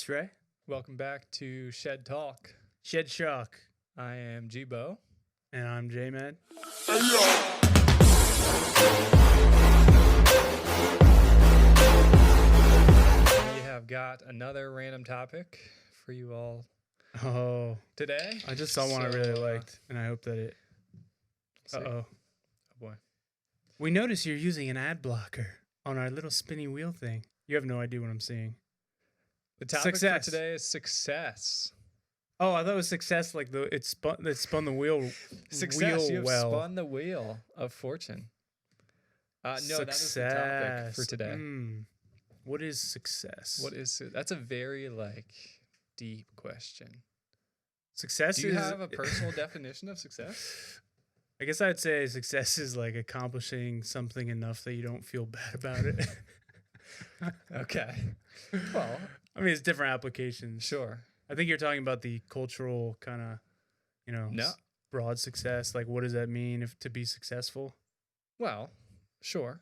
Trey. Welcome back to ShedTalk. ShedTalk. I am G-Bo. And I'm J-Man. We have got another random topic for you all today. I just saw one I really liked, and I hope that it... Oh, Uh-oh. boy. We notice you're using an ad blocker on our little spinny wheel thing. You have no idea what I'm seeing. The topic Success. for today is success. Oh, I thought it was success, like it spun the wheel. Success. Wheel You have well. spun the wheel of fortune. No, Success. that is the topic for today. What is success? That's a very deep question. Success Do you is... have a personal definition of success? I guess I'd say success is like accomplishing something enough that you don't feel bad about it. Okay. Well, I mean, it's different applications. sure. I think you're talking about the cultural kind of, No. broad success. Like, what does that mean to be successful? Well, sure.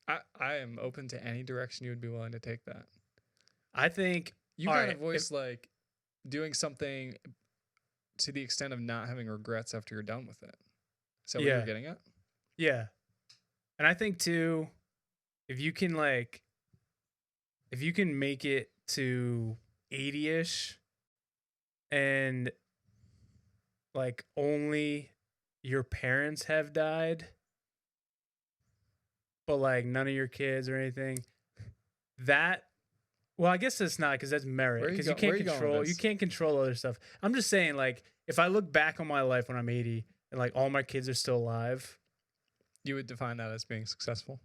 I am open to any direction you would be willing to take that. I think You all kind right, of voiced doing something to the extent of not having regrets after you're done with it. Is that what you're getting at? Yeah. And I think too, if you can make it to 80-ish and only your parents have died, but none of your kids or anything, well, I guess that's not, because that's merit, because you can't control other stuff. I'm just saying, if I look back on my life when I'm 80 and all my kids are still alive, You would define that as being successful?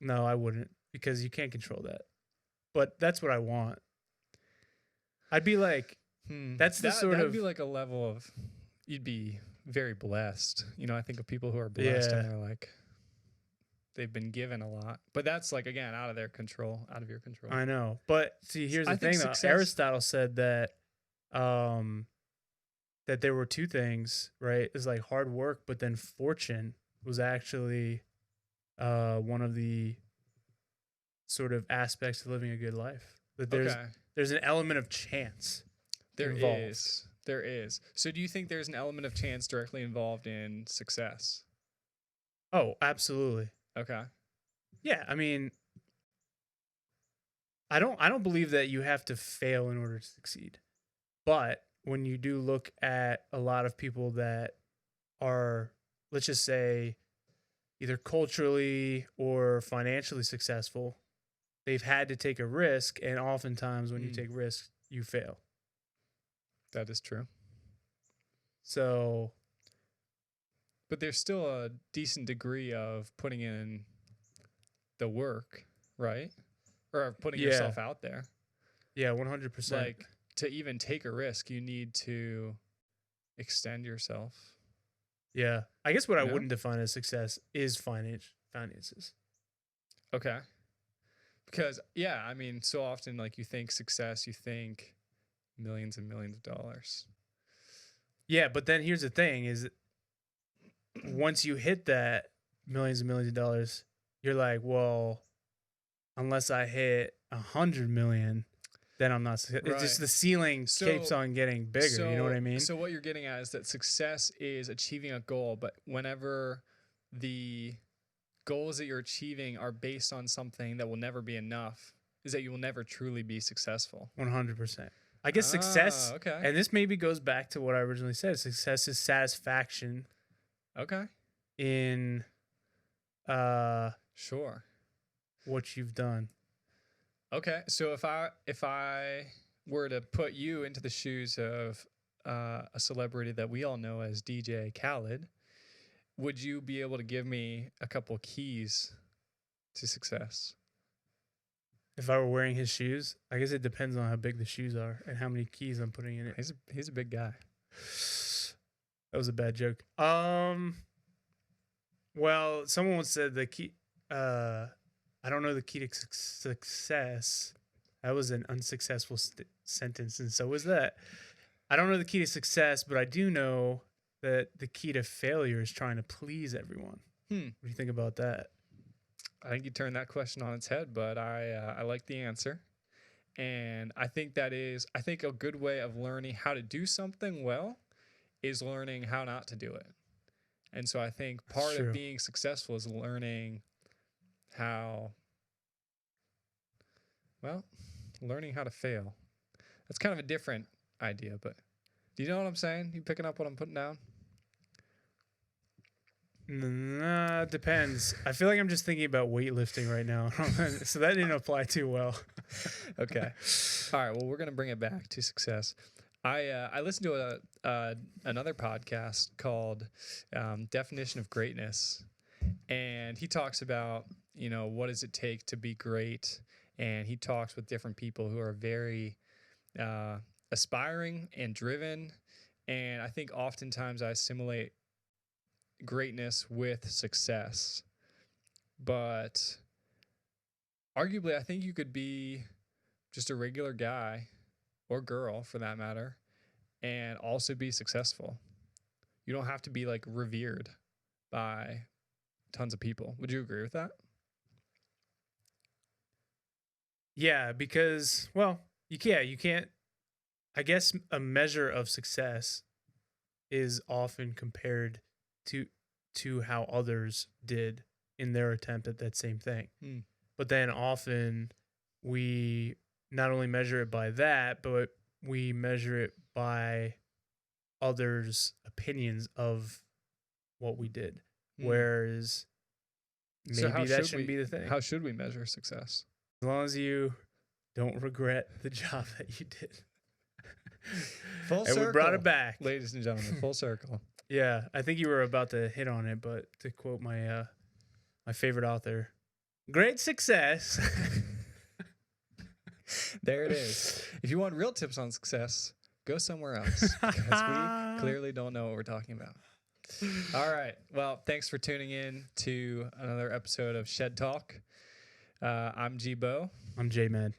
no, I wouldn't, because you can't control that. But that's what I want. I'd be like, that'd be like a level of, you'd be very blessed. I think of people who are blessed and they're they've been given a lot. But that's again, out of your control. I know. But see, here's the thing though. Aristotle said that that there were two things, right? It's hard work, but then fortune was actually one of the sort of aspects of living a good life. That there's an element of chance. There involved. There is. So do you think there's an element of chance directly involved in success? Oh, absolutely. Okay. Yeah, I mean, I don't believe that you have to fail in order to succeed. But when you do look at a lot of people that are, let's just say, either culturally or financially successful, they've had to take a risk, and oftentimes when you take risks, you fail. That is true. So, but there's still a decent degree of putting in the work, right? Or putting yourself out there. Yeah, 100%. To even take a risk, you need to extend yourself. Yeah. I guess what I wouldn't define as success is finances. Okay. Because, I mean, so often, you think success, you think millions and millions of dollars. Yeah, but then here's the thing is, once you hit that millions and millions of dollars, you're like, well, unless I hit 100 million, then I'm not successful. Right. It's just the ceiling keeps on getting bigger. You know what I mean? So what you're getting at is that success is achieving a goal, but whenever the goals that you're achieving are based on something that will never be enough, is that you will never truly be successful. 100%. I guess success, okay. And this maybe goes back to what I originally said. Success is satisfaction. Okay. In sure. What you've done. Okay. So if I were to put you into the shoes of a celebrity that we all know as DJ Khaled, would you be able to give me a couple keys to success? If I were wearing his shoes, I guess it depends on how big the shoes are and how many keys I'm putting in it. He's a big guy. That was a bad joke. Well, someone once said the key. I don't know the key to success. That was an unsuccessful sentence, and so was that. I don't know the key to success, but I do know that the key to failure is trying to please everyone. What do you think about that? I think you turned that question on its head, but I like the answer. And I think a good way of learning how to do something well is learning how not to do it. And so I think part of being successful is learning how to fail. That's kind of a different idea, but do you know what I'm saying? You picking up what I'm putting down? Nah, depends. I feel like I'm just thinking about weightlifting right now. So that didn't apply too well. Okay. All right. Well, we're going to bring it back to success. I listened to another podcast called Definition of Greatness, and he talks about, what does it take to be great, and he talks with different people who are very aspiring and driven, and I think oftentimes I assimilate greatness with success, but arguably I think you could be just a regular guy or girl for that matter and also be successful. You don't have to be like revered by tons of people. Would you agree with that? Yeah, because, well, you can't, I guess a measure of success is often compared to how others did in their attempt at that same thing. But then often we not only measure it by that, but we measure it by others' opinions of what we did. Whereas maybe that shouldn't be the thing. How should we measure success? As long as you don't regret the job that you did. Full circle. And we brought it back. Ladies and gentlemen, full circle. Yeah, I think you were about to hit on it, but to quote my my favorite author, great success. There it is. If you want real tips on success, go somewhere else, because we clearly don't know what we're talking about. All right. Well, thanks for tuning in to another episode of Shed Talk. I'm G-Bo. I'm J-Man.